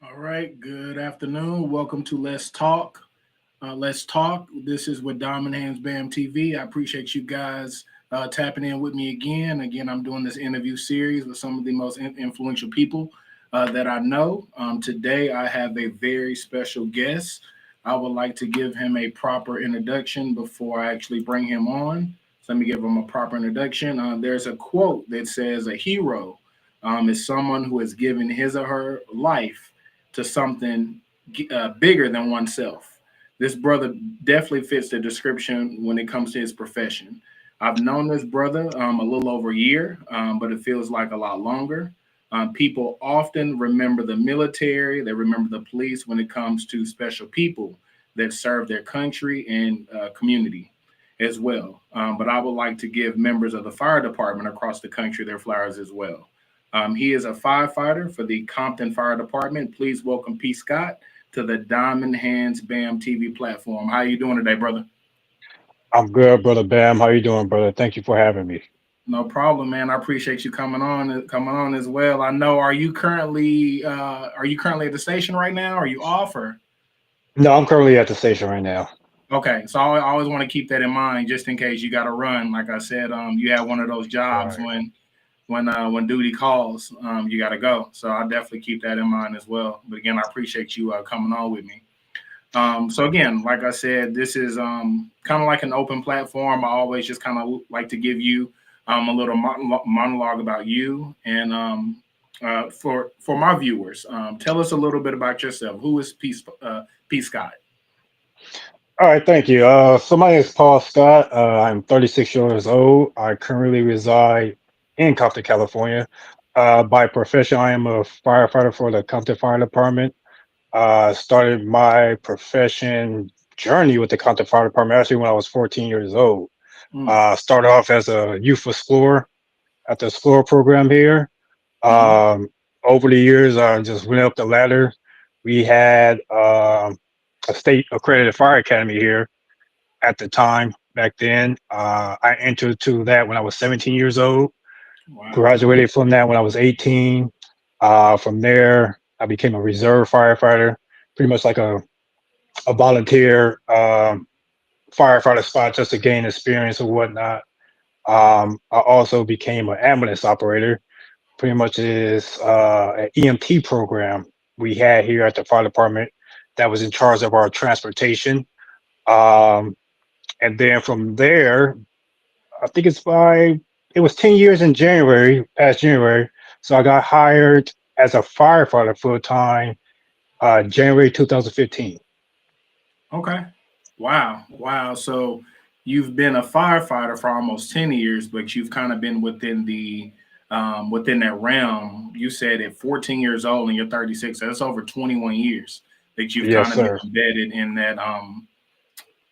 All right. Good afternoon. Welcome to Let's Talk. Let's Talk. This is with Diamond Hands Bam TV. I appreciate you guys tapping in with me again. Again, I'm doing this interview series with some of the most influential people that I know. Today, I have a very special guest. I would like to give him a proper introduction before I actually bring him on. So let me give him a proper introduction. There's a quote that says, "A hero is someone who has given his or her life to something bigger than oneself." This brother definitely fits the description when it comes to his profession. I've known this brother a little over a year, but it feels like a lot longer. People often remember the military, they remember the police when it comes to special people that serve their country and community as well. But I would like to give members of the fire department across the country their flowers as well. He is a firefighter for the Compton Fire Department. Please welcome P. Scott to the Diamond Hands Bam TV platform. How you doing today, brother? I'm good, brother Bam. How you doing, brother? Thank you for having me. No problem, man. I appreciate you coming on as well. I know. Are you currently at the station right now? Are you off or? No, I'm currently at the station right now. Okay, so I always want to keep that in mind just in case you got to run. Like I said, you have one of those jobs Right. when duty calls, you got to go. So I definitely keep that in mind as well. But again, I appreciate you coming on with me. So again, like I said, this is kind of like an open platform. I always just kind of like to give you a little monologue about you and for my viewers, tell us a little bit about yourself. Who is P. Scott? All right, thank you. So my name is Paul Scott. I'm 36 years old. I currently reside in Compton, California. By profession, I am a firefighter for the Compton Fire Department. Started my profession journey with the Compton Fire Department actually when I was 14 years old. Mm, Started off as a youth explorer at the Explorer program here. hmm. Um, Over the years, I just went up the ladder. We had a state accredited fire academy here at the time back then. I entered to that when I was 17 years old, Wow. graduated from that when I was 18. From there, I became a reserve firefighter, pretty much like a volunteer firefighter spot just to gain experience and whatnot. I also became an ambulance operator, pretty much is an EMT program we had here at the fire department that was in charge of our transportation. Um, and then from there, I think it was 10 years in January, past January. So I got hired as a firefighter full time January 2015. Okay. Wow. Wow. So you've been a firefighter for almost 10 years, but you've kind of been within that realm. You said at 14 years old and you're 36. So that's over 21 years that you've Yes, kind of been sir. embedded in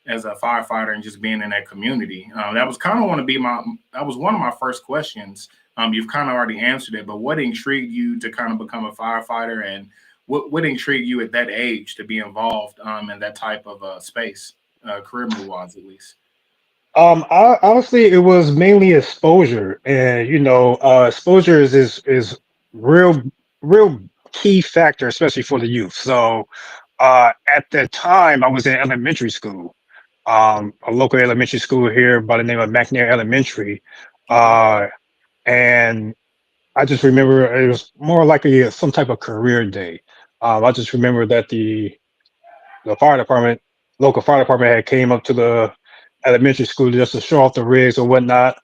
as a firefighter and just being in that community. That was kind of want to be my that was one of my first questions. You've kind of already answered it, but what intrigued you to kind of become a firefighter, and what intrigued you at that age to be involved in that type of space, career move wise at least? Honestly, it was mainly exposure, and exposure is real real key factor, especially for the youth. So, at that time, I was in elementary school, a local elementary school here by the name of McNair Elementary, Okay. uh, and I just remember it was more like some type of career day. I just remember that the fire department, local fire department had came up to the elementary school just to show off the rigs or whatnot.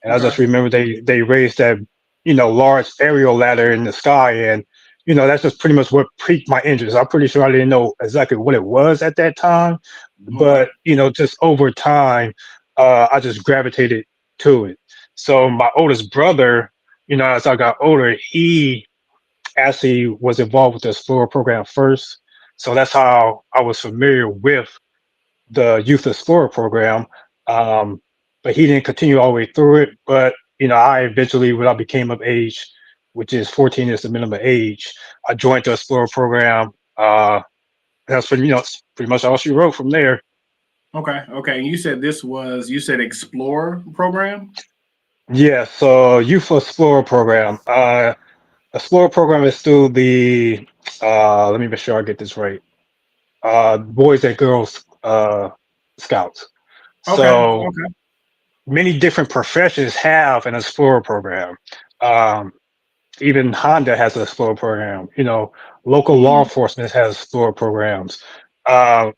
And I Okay. just remember they raised that, large aerial ladder in the sky. And, that's just pretty much what piqued my interest. I'm pretty sure I didn't know exactly what it was at that time, Okay. but, just over time, I just gravitated to it. So my oldest brother, as I got older, he actually was involved with the Explorer program first. So that's how I was familiar with the Youth Explorer program. Um, but he didn't continue all the way through it. But I eventually, when I became of age, which is 14 is the minimum age, I joined the Explorer program. That's pretty much all she wrote from there. Okay. Okay. And you said you said Explorer program. Yeah, so Youth Explorer program. Explorer program is through the let me make sure I get this right. Boys and Girls Scouts. Okay. So Okay. many different professions have an Explorer program. Um, Even Honda has an Explorer program. Local law Mm, enforcement has Explorer programs. Uh,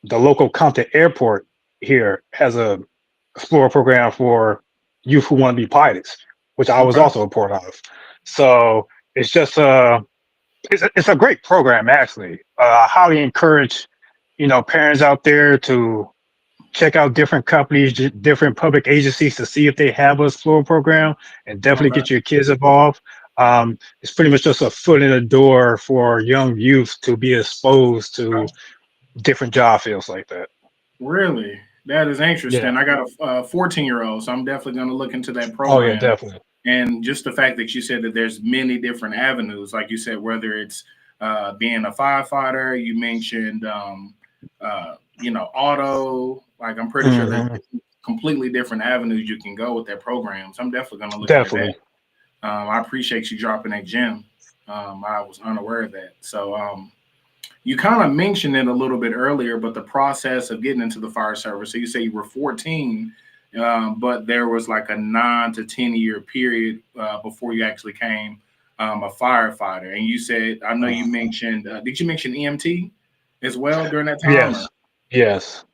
the local Compton Airport here has a Explorer program for youth who want to be pilots, which I was okay. also a part of. So it's just it's a great program actually. I highly encourage parents out there to check out different companies, different public agencies to see if they have a Explorer program, and definitely Okay. get your kids involved. It's pretty much just a foot in the door for young youth to be exposed to Okay. different job fields like that. Really? That is Yeah. interesting. I got a 14-year-old, so I'm definitely going to look into that Oh yeah, program. definitely. And just the fact that you said that there's many different avenues, like you said, whether it's being a firefighter, you mentioned, auto. Like I'm pretty sure there's Hmm. completely different avenues you can go with that program. So I'm definitely going to look into that. Definitely. I appreciate you dropping that gem. I was unaware of that. So you kind of mentioned it a little bit earlier, but the process of getting into the fire service. So you say you were 14, but there was like a 9 to 10 year period before you actually came a firefighter. And you said, I know you Mhm. mentioned, did you mention EMT as well during that time? Or Yes. Yes.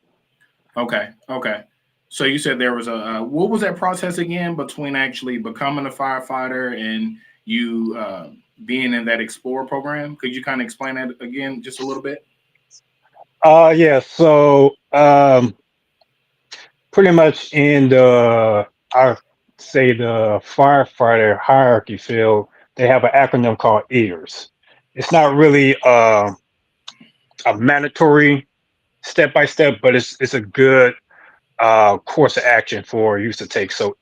okay, okay. So you said there was a what was that process again between actually becoming a firefighter and you being in that Explorer program? Could you kind of explain that again just a little bit? Yeah. So pretty much in the I say the firefighter hierarchy field, they have an acronym called EARS. It's not really a mandatory step by step, but it's a good course of action for you to take. So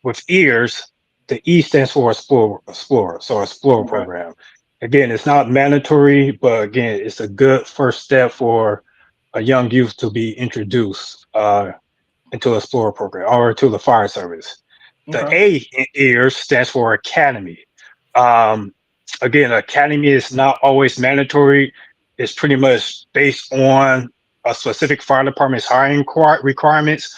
with ears, the E stands for explorer, so explorer Okay. program. Again, it's not mandatory, but again, it's a good first step for a young youth to be introduced into the explorer program or to the fire service. The Okay. A in ears stands for academy. Um, Again, academy is not always mandatory. It's pretty much based on a specific fire department's hiring requirements,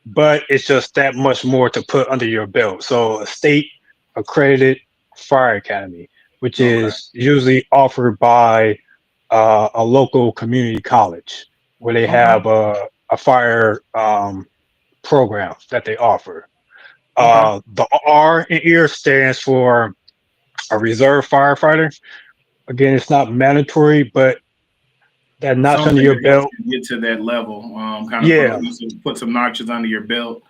but it's just that much more to put under your belt. So, a state accredited fire academy, which Okay. is usually offered by a local community college, where they Okay. have a fire program that they offer. Okay. The R in EAR stands for a reserve firefighter. Again, it's not mandatory, but that notch under Something your that helps belt. you get to that level, kind of Yeah, put some notches under your belt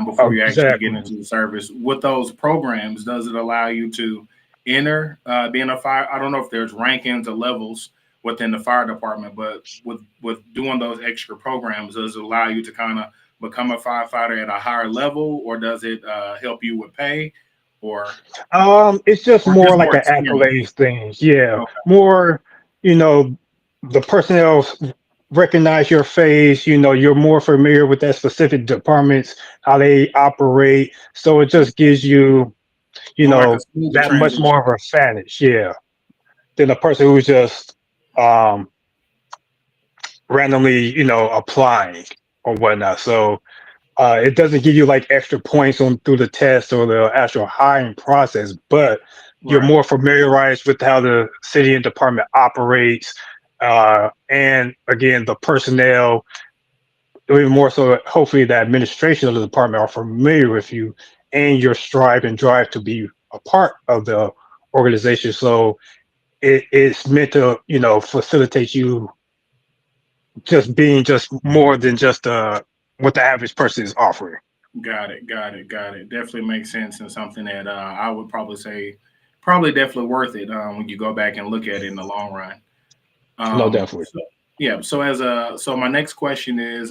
before you actually get exactly. into the service. With those programs, does it allow you to enter being a fire? I don't know if there's rankings or levels within the fire department. But with doing those extra programs, does it allow you to kind of become a firefighter at a higher level, or does it help you with pay, or It's just or more just like more an experience? accolades thing. Yeah, Okay, more, you know, the personnel recognize your face. You're more familiar with that specific departments, how they operate. So it just gives you, more like a smoother that much more transition. of a advantage. Yeah, than a person who's just um, randomly, applying or whatnot. So it doesn't give you like extra points on through the test or the actual hiring process, but you're Right. more familiarized with how the city and department operates, and again, the personnel, even more so, hopefully, the administration of the department are familiar with you and your strive and drive to be a part of the organization. So it's meant to, facilitate you just being just more than just what the average person is offering. Got it. Got it. Got it. Definitely makes sense, and something that I would probably say probably definitely worth it when you go back and look at it in the long run. No, definitely. So yeah. So my next question is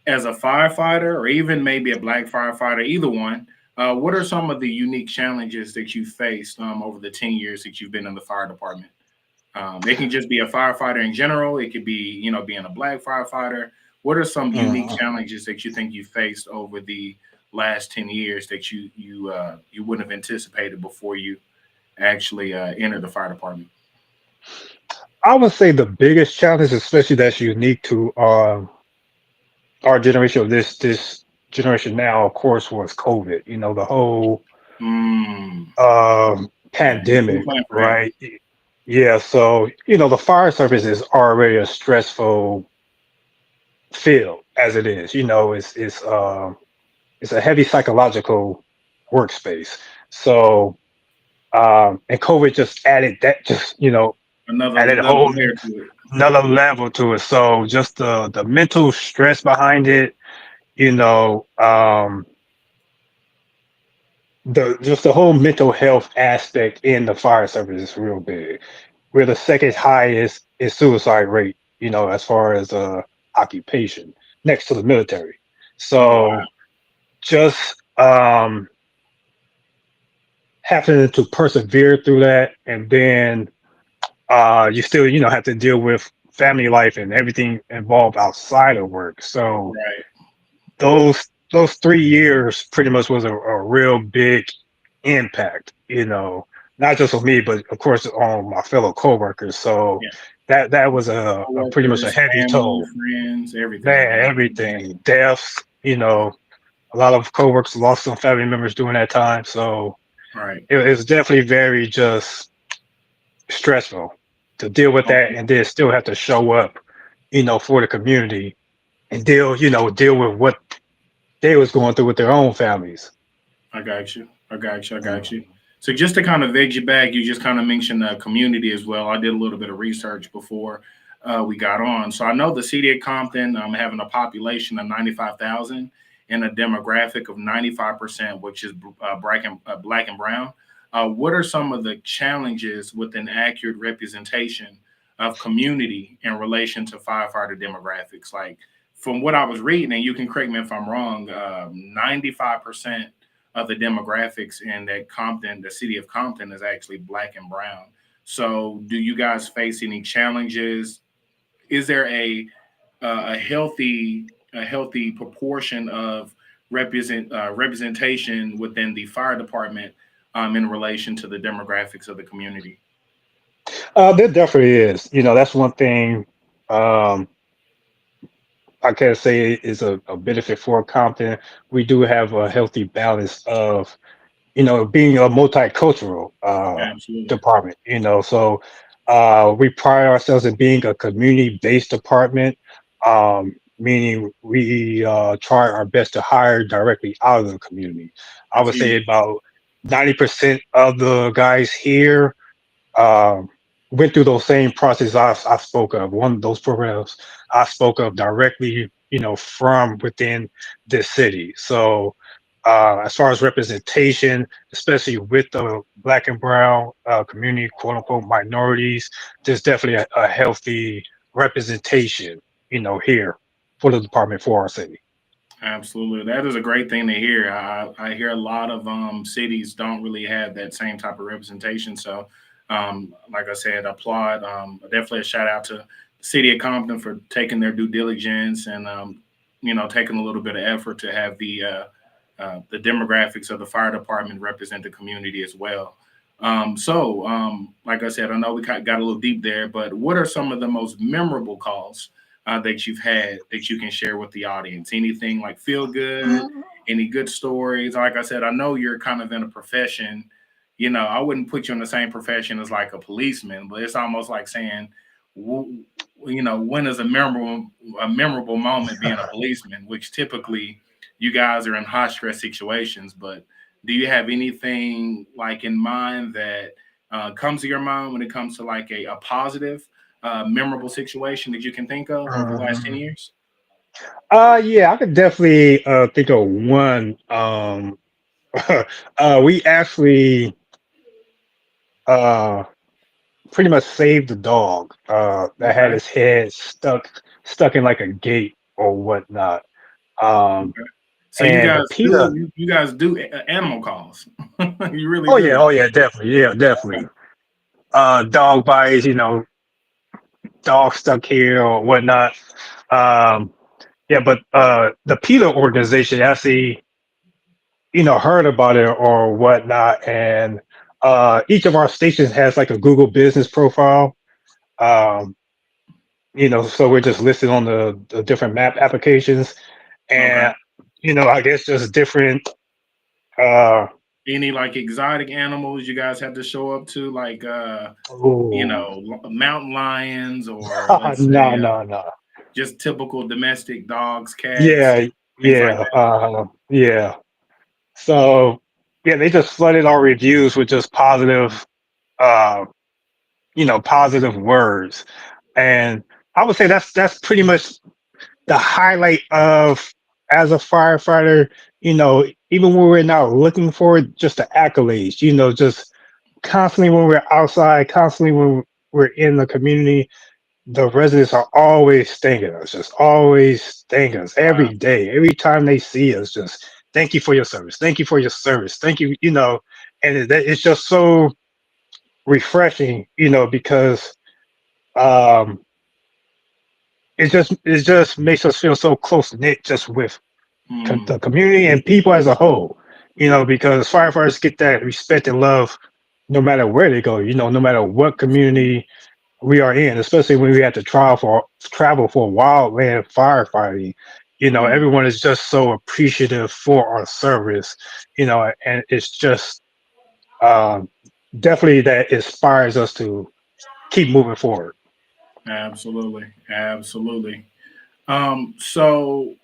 as a firefighter or even maybe a black firefighter, either one. What are some of the unique challenges that you faced over the 10 years that you've been in the fire department? It can just be a firefighter in general. It could be, being a black firefighter. What are some unique Mhm. challenges that you think you faced over the last 10 years that you wouldn't have anticipated before you actually entered the fire department? I would say the biggest challenge, especially that's unique to our generation, of this generation now, of course, was COVID. The whole Mm, yeah, you couldn't pandemic, plan for that. right? Yeah, so the fire service is already a stressful field as it is. It's a heavy psychological workspace. So and COVID just added that, just added a Another whole layer to it. another level to it. So just the mental stress behind it, you know, the just the whole mental health aspect in the fire service is real big. We're the second highest in suicide rate, as far as occupation, next to the military. Oh wow. So just having to persevere through that, and then you still, have to deal with family life and everything involved outside of work. So Right. those 3 years pretty much was a real big impact, not just on me, but of course on my fellow coworkers. So Yeah. that was a pretty much a Coworkers, heavy family, toll. friends, everything, Man, man. everything, deaths, a lot of coworkers lost some family members during that time. So Right. it was definitely very just stressful to deal with that, Okay. and then still have to show up, for the community, and deal with what they was going through with their own families. I got you. I got you. I got you. Mhm. So just to kind of veg you back, you just kind of mentioned the community as well. I did a little bit of research before we got on. So I know the city of Compton having a population of 95,000 and a demographic of 95%, which is black and brown. What are some of the challenges with an accurate representation of community in relation to firefighter demographics? Like from what I was reading, and you can correct me if I'm wrong, 95% of the demographics in that Compton, the city of Compton, is actually black and brown. So, do you guys face any challenges? Is there a healthy proportion of representation within the fire department in relation to the demographics of the community? There definitely is. That's one thing, um, I can say is a benefit for Compton. We do have a healthy balance of, being a multicultural Absolutely. department. So we pride ourselves in being a community-based department, meaning we try our best to hire directly out of the community. I That's would say huge. about 90% of the guys here um, went through those same processes I spoke of. One of those programs I spoke of directly, from within this city. So As far as representation, especially with the black and brown community, quote unquote minorities, there's definitely a healthy representation, here for the department for our city. Absolutely. That is a great thing to hear. I hear a lot of cities don't really have that same type of representation. So, like I said, applaud. Definitely a shout out to the city of Compton for taking their due diligence and, taking a little bit of effort to have the demographics of the fire department represent the community as well. Like I said, I know we got a little deep there, but what are some of the most memorable calls that you've had that you can share with the audience? Anything like feel good, any good stories? Like I said, I know you're kind of in a profession. I wouldn't put you in the same profession as like a policeman, but it's almost like saying, when is a memorable moment being a policeman? Which typically you guys are in high stress situations, but do you have anything like in mind that comes to your mind when it comes to like a positive, memorable situation that you can think of over the last 10 Mhm. years? Yeah, I could definitely think of one. We actually uh, pretty much saved the dog that had Okay. his head stuck in like a gate or whatnot. Um, Okay. So you and guys the PETA. do you guys do animal calls? You really Oh do. yeah, definitely, yeah, definitely. Dog bites, dog stuck here or whatnot. Um, yeah, but the PETA organization actually, heard about it or whatnot, and each of our stations has like a Google Business profile. Um, so we're just listed on the different map applications, Okay. and I guess just different. Uh, Any like exotic animals you guys have to show up to, like oh, mountain lions, or let's say no, no, no. just typical domestic dogs, cats, Yeah, things like yeah, yeah. So yeah, they just flooded our reviews with just positive, uh, positive words, and I would say that's pretty much the highlight of as a firefighter. Even when we're not looking for it, just the accolades. Just constantly when we're outside, constantly when we're in the community, the residents are always thanking us, just always thanking us that. every day, every time they see us. Just thank you for your service, thank you for your service, thank you. And it's just so refreshing, because um, it just makes us feel so close knit, just with Hmm. the community and people as a whole. Because firefighters get that respect and love no matter where they go. No matter what community we are in, especially when we have to travel for wildland firefighting. Hmm. Everyone is just so appreciative for our service. And it's just um, definitely that inspires us to keep moving forward. Absolutely, absolutely. So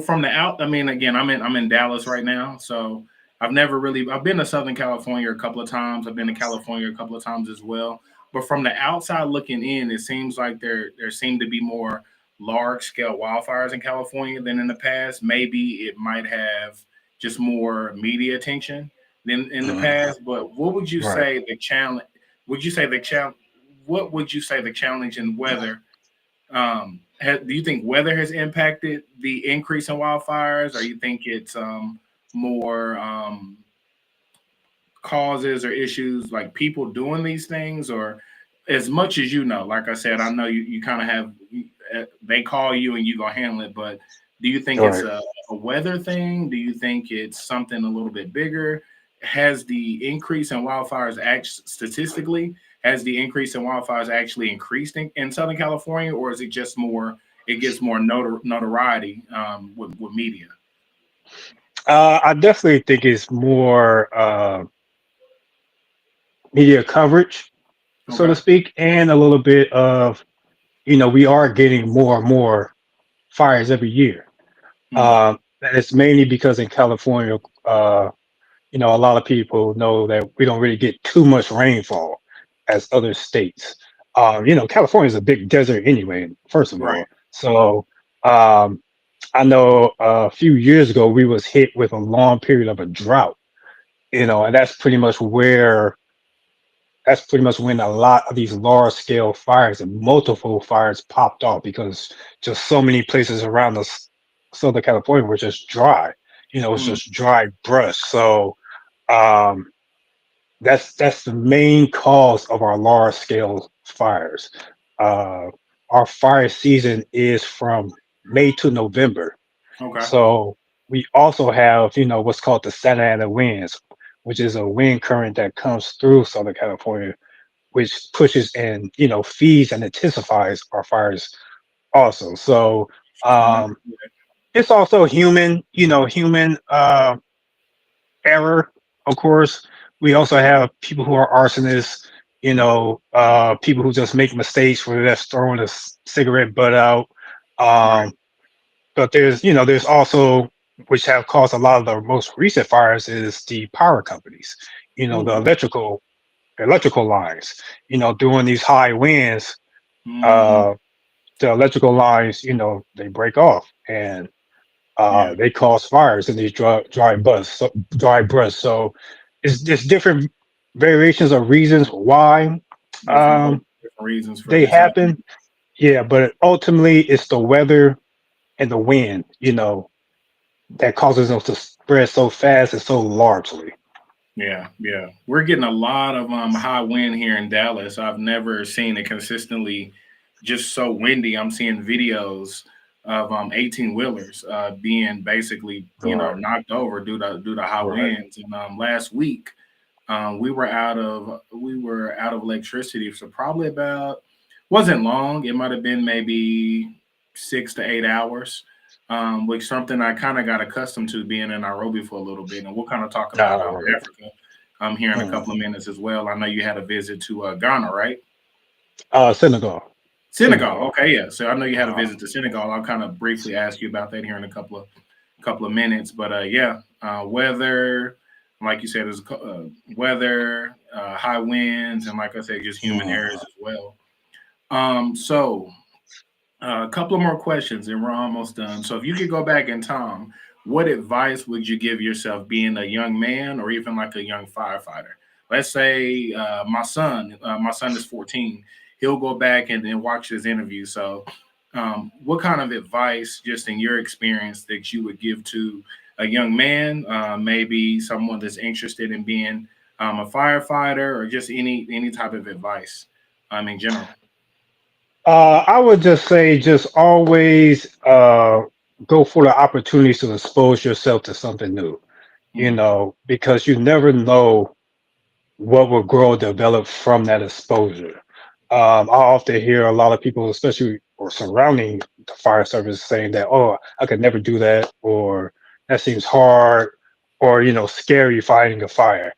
from the out, I mean, again, I'm in Dallas right now, so I've been to Southern California a couple of times. I've been to California a couple of times as well. But from the outside looking in, it seems like there seem to be more large scale wildfires in California than in the past. Maybe it might have just more media attention than in the Mhm. past. But what would you Right. say the challenge? Would you say the challenge? What would you say the challenge in weather do you think weather has impacted the increase in wildfires, or you think it's more causes or issues like people doing these things, or as much as you know? Like I said, I know you kind of have they call you and you go handle it, but do you think it's Right. a weather thing? Do you think it's something a little bit bigger? Has the increase in wildfires statistically, has the increase in wildfires actually increased in Southern California, or is it just more, it gets more notoriety with media? I definitely think it's more media coverage, so to Okay. speak, and a little bit of, we are getting more and more fires every year. Hmm. And it's mainly because in California, a lot of people know that we don't really get too much rainfall as other states. California is a big desert anyway, first of Right. all. So um, I know a few years ago we was hit with a long period of a drought, and that's pretty much when a lot of these large scale fires and multiple fires popped off because just so many places around us, Southern California were just dry. It's Mm, just dry brush. So um, that's the main cause of our large scale fires. Uh, our fire season is from May to November. okay. So we also have, what's called the Santa Ana winds, which is a wind current that comes through Southern California, which pushes and feeds and intensifies our fires also. So Connect. um, it's also human error, of course. We also have people who are arsonists, people who just make mistakes, whether that's throwing a cigarette butt out. Right. Um, but there's also, which have caused a lot of the most recent fires, is the power companies, the Ooh. electrical lines, during these high winds, Mm, uh, the electrical lines, they break off and yeah. they cause fires in these dry brush. So it's different variations of reasons why um, Different reasons for they this happening. happen. Yeah, but ultimately it's the weather and the wind, that causes them to spread so fast and so largely. Yeah, yeah. We're getting a lot of high wind here in Dallas. I've never seen it consistently just so windy. I'm seeing videos of 18 wheelers being basically, Right, knocked over due to high right. winds. And last week we were out of electricity for probably about, wasn't long. It might have been maybe 6 to 8 hours, which something I kind of got accustomed to being in Nairobi for a little bit, and we'll kind of talk about Right. Africa here in a couple of Mhm. minutes as well. I know you had a visit to Ghana, right? Senegal. Senegal. Senegal. Okay, yeah. So I know you had a Uh, visit to Senegal. I'll kind of briefly ask you about that here in a couple of minutes. But yeah, weather, like you said, is weather, high winds, and like I said, just human errors mhm. as well. So a couple of more questions, and we're almost done. So if you could go back in time, what advice would you give yourself being a young man or even like a young firefighter? Let's say my son is 14. He'll go back and watch this interview. So, what kind of advice, just in your experience, that you would give to a young man, maybe someone that's interested in being a firefighter, or just any type of advice, in general? I would just say, just always go for the opportunities to expose yourself to something new, Hmm. because you never know what will grow or develop from that exposure. I often hear a lot of people, especially or surrounding the fire service, saying that, oh, I could never do that, or that seems hard, or, scary fighting a fire.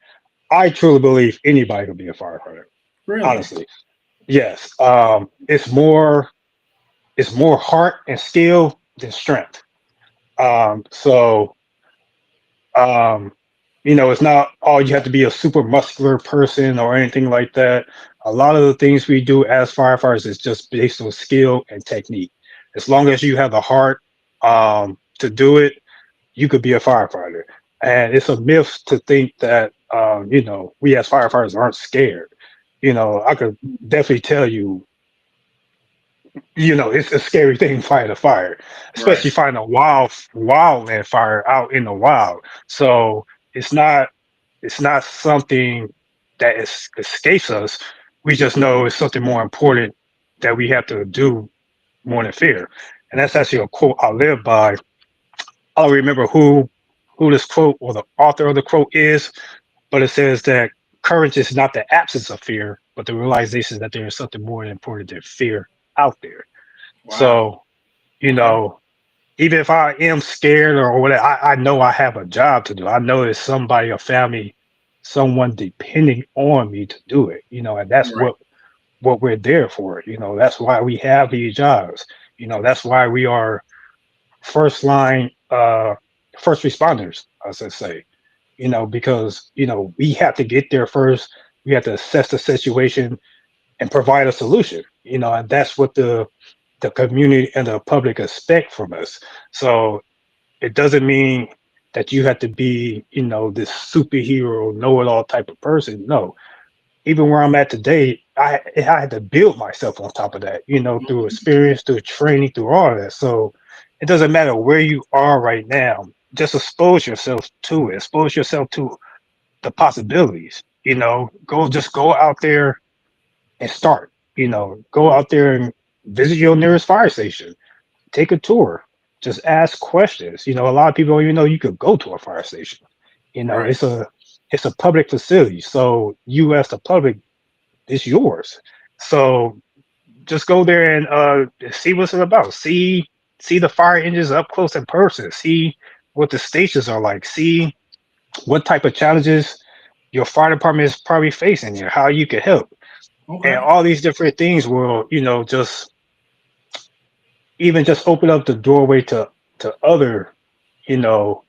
I truly believe anybody can be a firefighter, Really? honestly. Yes. It's more heart and skill than strength. So um, it's not all you have to be a super muscular person or anything like that. A lot of the things we do as firefighters is just based on skill and technique. As long as you have the heart to do it, you could be a firefighter. And it's a myth to think that we as firefighters aren't scared. I could definitely tell you, it's a scary thing fighting a fire, Right. especially fighting a wildland fire out in the wild. So it's not it's not something that escapes us. We just know it's something more important that we have to do more than fear. And that's actually a quote I live by. I don't remember who this quote or the author of the quote is, but it says that courage is not the absence of fear, but the realization that there is something more important than fear out there. Wow. So, you Okay. know, even if I am scared or whatever, I know I have a job to do. I know there's somebody, a family, someone depending on me to do it. And that's Right. what we're there for. That's why we have these jobs. That's why we are first line, first responders, as I say. Because we have to get there first. We have to assess the situation and provide a solution. And that's what the the community and the public expect from us. So it doesn't mean that you have to be, this superhero, know-it-all type of person. No, even where I'm at today, I had to build myself on top of that, through experience, through training, through all of that. So it doesn't matter where you are right now. Just expose yourself to it. Expose yourself to the possibilities. Go out there and start. Go out there and visit your nearest fire station. Take a tour. Just ask questions. A lot of people don't even know you could go to a fire station. Right. It's a public facility, so you as the public, it's yours. So just go there and see what's it about. See the fire engines up close in person. See what the stations are like. See what type of challenges your fire department is probably facing and how you can help. And Okay. all these different things will, just even just open up the doorway to other, you know,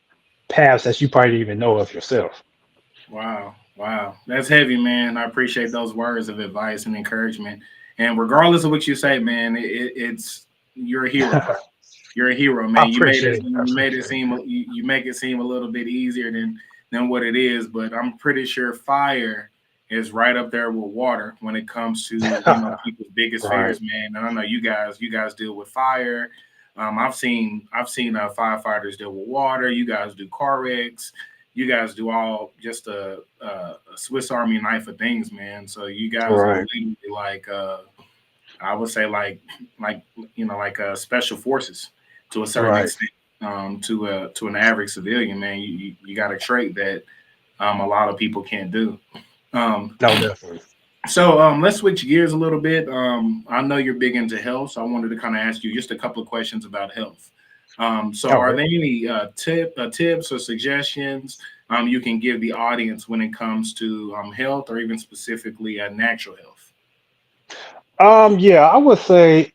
paths that you probably didn't even know of yourself. Wow. Wow. That's heavy, man. I appreciate those words of advice and encouragement. And regardless of what you say, man, it's you're a hero, bro. You're a hero, I man. appreciate it. I You made it appreciate seem you make it seem a little bit easier than what it is. But I'm pretty sure fire is right up there with water when it comes to it. people's biggest Right, fears, man. And I know you guys deal with fire. I've seen firefighters deal with water. You guys do car wrecks. You guys do all just a Swiss Army knife of things, man. So you guys are right, literally like I would say like like special forces to a certain right. extent. To an average civilian, man, you got a trait that a lot of people can't do. Um, No, definitely. let's switch gears a little bit. I know you're big into health, so I wanted to kind of ask you just a couple of questions about health. Are Okay. there any tips or suggestions you can give the audience when it comes to health, or even specifically natural health? Yeah, I would say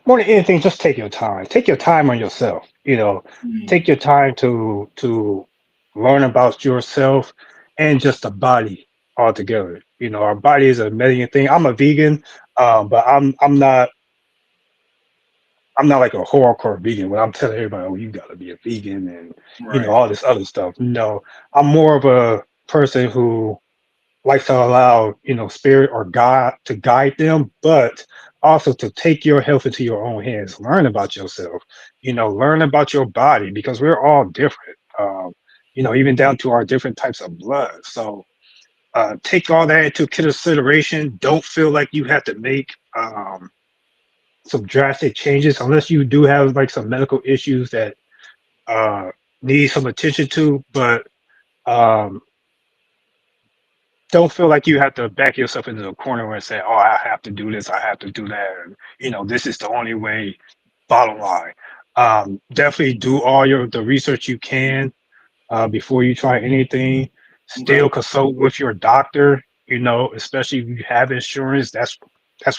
more than anything, just take your time. Take your time on yourself. Mm, Take your time to learn about yourself and just the body altogether. Our body is a million thing. I'm a vegan, but I'm not like a horrorcore vegan where I'm telling everybody, oh, you gotta be a vegan and right. all this other stuff. No, I'm more of a person who likes to allow, spirit or God to guide them, but also to take your health into your own hands. Learn about yourself, learn about your body because we're all different. Even down to our different types of blood. So take all that into consideration. Don't feel like you have to make some drastic changes unless you do have like some medical issues that uh, need some attention to. But um, don't feel like you have to back yourself into a corner and say, "Oh, I have to do this, I have to do that," and this is the only way. Bottom line, definitely do all the research you can before you try anything. Okay. Still consult with your doctor. Especially if you have insurance. That's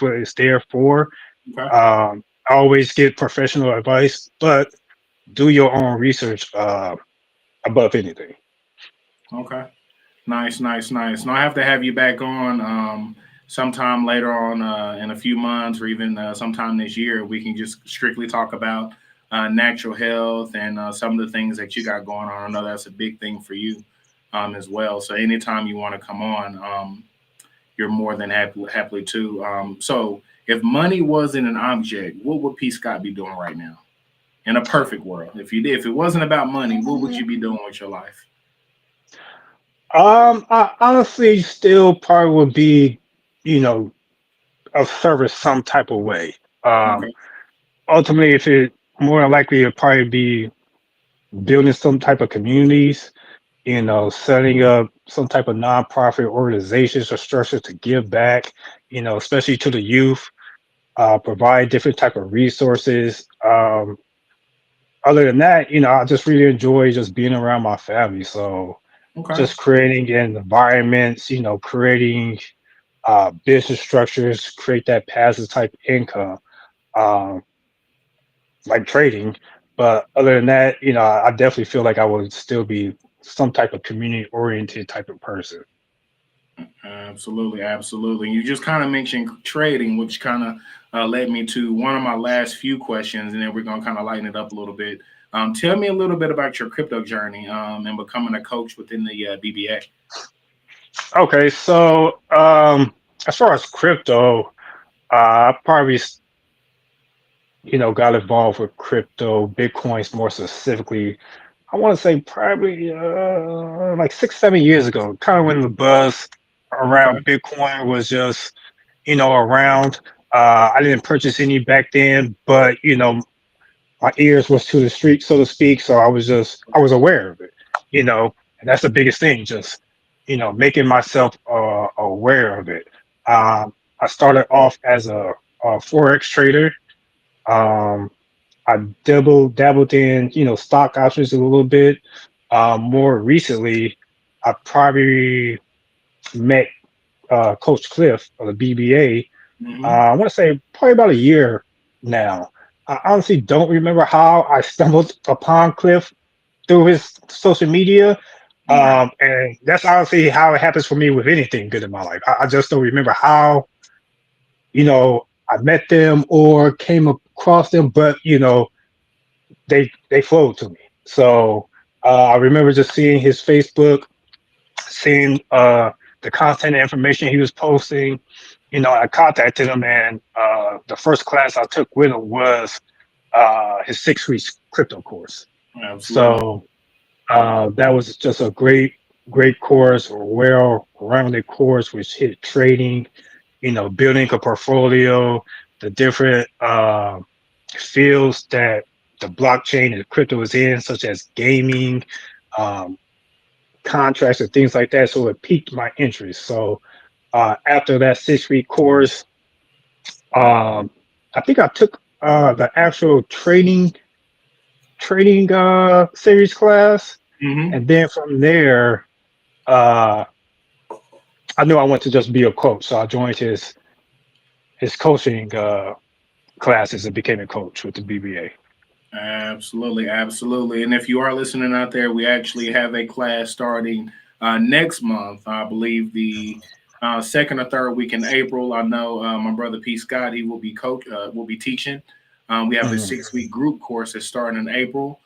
what it's there for. Okay. Always get professional advice, but do your own research above anything. Okay. Nice, nice, nice. Now I have to have you back on sometime later on in a few months or even sometime this year. We can just strictly talk about natural health and some of the things that you got going on. I know that's a big thing for you as well. So anytime you want to come on, you're more than happily to. If money wasn't an object, what would P Scott be doing right now? In a perfect world, if it wasn't about money, what would you be doing with your life? I honestly still probably would be, you know, of service some type of way. Um, Okay. Ultimately, if it more than likely, it'd probably be building some type of communities, setting up some type of nonprofit organizations or structures to give back, especially to the youth, provide different type of resources. Other than that, I just really enjoy just being around my family. So Okay. just creating an environments, creating business structures, create that passive type income, um, like trading. But other than that, I definitely feel like I would still be some type of community oriented type of person. Absolutely, absolutely. You just kind of mentioned trading, which kind of led me to one of my last few questions, and then we're gonna kind of lighten it up a little bit. Tell me a little bit about your crypto journey and becoming a coach within the BBA. Okay, so as far as crypto, I probably got involved with crypto, Bitcoins more specifically. I want to say probably like 6, 7 years ago, kind of when the buzz Okay. around Bitcoin was just around. I didn't purchase any back then, but my ears was to the street, so to speak. So I was aware of it, and that's the biggest thing, just making myself aware of it. I started off as a forex trader. Um, I dabbled in stock options a little bit. More recently, I probably met Coach Cliff of the BBA. Hmm. I want to say probably about a year now. I honestly don't remember how I stumbled upon Cliff through his social media. Right. And that's honestly how it happens for me with anything good in my life. I just don't remember how, I met them or came across them, but they flowed to me. So I remember just seeing his Facebook, seeing the content and information he was posting. I contacted him, and the first class I took with him was his 6 weeks crypto course. Absolutely. So that was just a great course, or well-rounded course, which hit trading, building a portfolio, the different fields that the blockchain and crypto is in, such as gaming, um, contracts, and things like that. So it piqued my interest. So after that 6 week course, um, I think I took the actual trading series class, Hmm. and then from there, uh, I knew I wanted to just be a coach. So I joined his coaching classes and became a coach with the BBA. Absolutely, absolutely. And if you are listening out there, we actually have a class starting next month. I believe the second or third week in April. I know my brother P. Scott, he will be will be teaching. We have a Mhm. 6 week group course that's starting in April.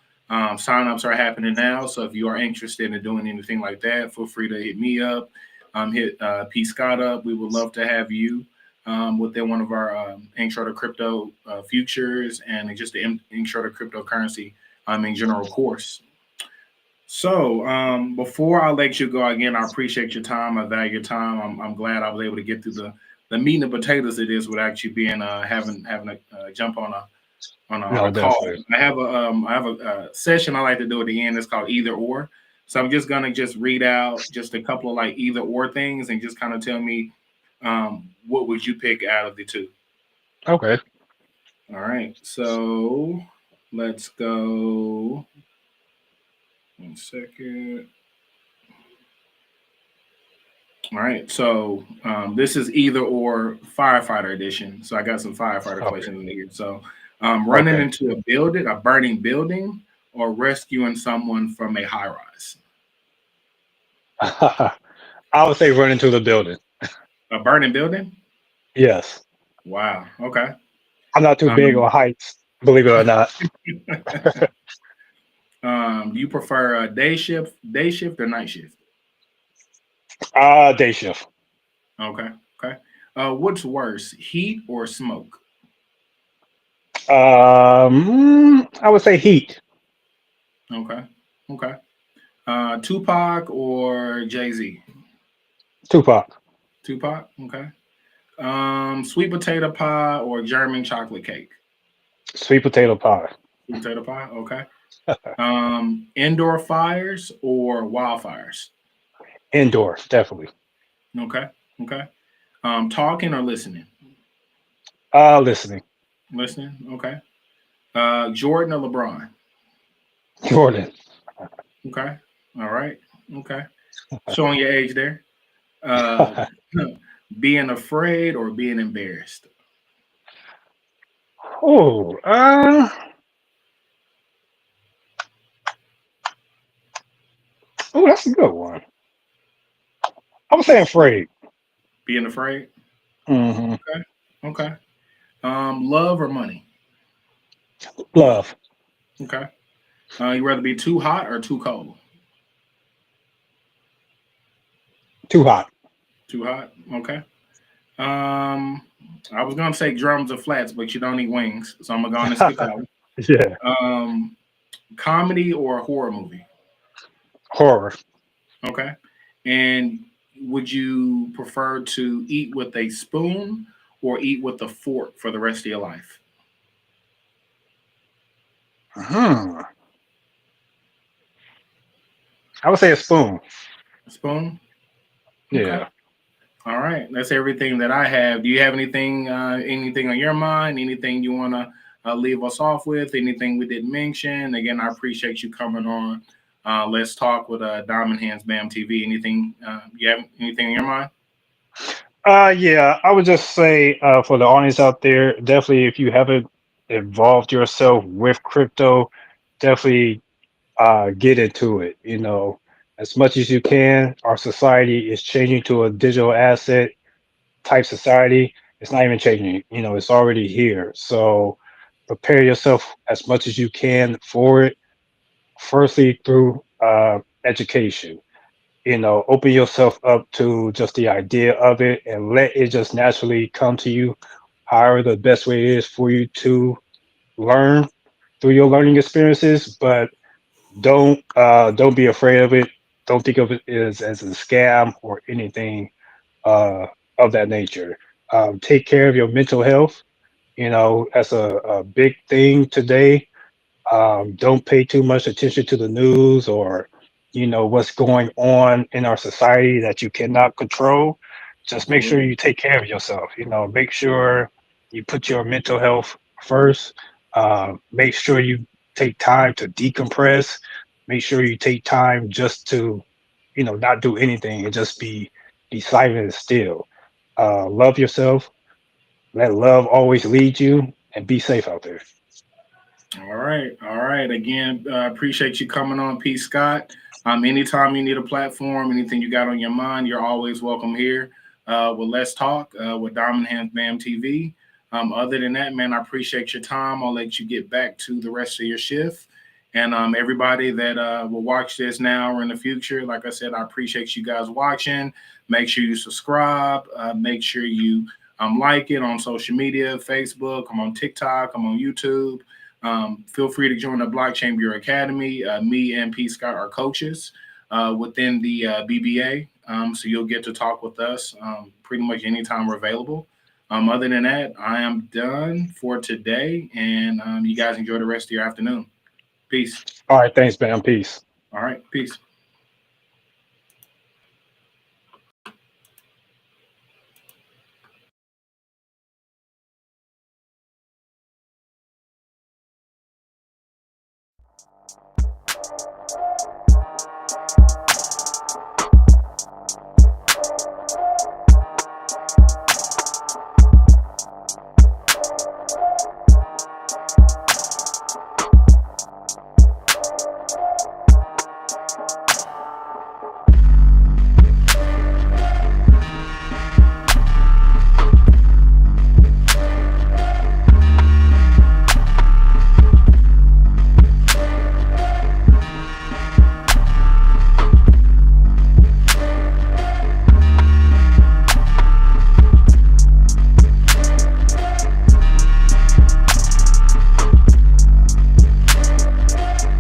Sign-ups are happening now, so if you are interested in doing anything like that, feel free to hit me up. Hit P. Scott up. We would love to have you within one of our intro to crypto futures and just the intro to cryptocurrency in general course. So before I let you go again, I appreciate your time. I value your time. I'm glad I was able to get through the meat and potatoes of this without you being having a jump on No, a call. definitely. I have a session I like to do at the end. It's called either or. So I'm just gonna just read out just a couple of like either or things and just kind of tell me what would you pick out of the two. Okay. All right, so let's go. 1 second. All right, so this is either or firefighter edition. So I got some firefighter Okay. questions in here. So running Okay. into a burning building, or rescuing someone from a high rise. I would say run into the building. A burning building? Yes. Wow. Okay. I'm not too big Um, on heights, believe it or not. do you prefer a day shift or night shift? Day shift. Okay. Okay. What's worse, heat or smoke? I would say heat. Okay. Okay. Tupac or Jay Z? Tupac. Tupac. Okay. Sweet potato pie or German chocolate cake? Sweet potato pie. Sweet potato pie. Okay. Indoor fires or wildfires? Indoor, definitely. Okay. Okay. Talking or listening? Listening. Listening. Okay. Jordan or LeBron? Jordan. Okay. All right. Okay. Showing your age there. Uh, being afraid or being embarrassed? Oh, oh, that's a good one. I would say afraid. Being afraid. Hmm. Okay. Okay. Love or money? Love. Okay. You rather be too hot or too cold? Too hot. Too hot. Okay. Um, I was gonna say drums or flats, but you don't eat wings, so I'm gonna go on and stick out. Yeah. Um, Comedy or a horror movie? Horror. Okay. And would you prefer to eat with a spoon or eat with a fork for the rest of your life? Hmm. I would say a spoon. A spoon. Okay. Yeah. All right. That's everything that I have. Do you have anything on your mind? Anything you want to leave us off with? Anything we didn't mention? Again, I appreciate you coming on. Let's talk with Diamond Hands Bam TV. Anything? You have anything in your mind? Yeah, I would just say for the audience out there, definitely if you haven't involved yourself with crypto, definitely get into it. As much as you can. Our society is changing to a digital asset type society. It's not even changing, it's already here. So prepare yourself as much as you can for it. Firstly, through education. Open yourself up to just the idea of it and let it just naturally come to you. However, the best way is for you to learn through your learning experiences, but don't be afraid of it. Don't think of it as a scam or anything uh, of that nature. Take care of your mental health. That's a big thing today. Don't pay too much attention to the news or what's going on in our society that you cannot control. Just make sure Absolutely. you take care of yourself. Make sure you put your mental health first. Make sure you take time to decompress. Make sure you take time just to not do anything and just be silent and still. Love yourself. Let love always lead you, and be safe out there. All right, all right. Again, appreciate you coming on, P. Scott. Anytime you need a platform, anything you got on your mind, you're always welcome here. Well, let's talk with Diamond Hands Bam TV. Other than that, man, I appreciate your time. I'll let you get back to the rest of your shift. And everybody that will watch this now or in the future, like I said, I appreciate you guys watching. Make sure you subscribe. Make sure you like it on social media, Facebook. I'm on TikTok. I'm on YouTube. Feel free to join the Blockchain Bureau Academy. Me and P. Scott are coaches within the BBA. So you'll get to talk with us pretty much anytime we're available. Other than that, I am done for today. And you guys enjoy the rest of your afternoon. Peace. All right, thanks, man. Peace. All right. Peace.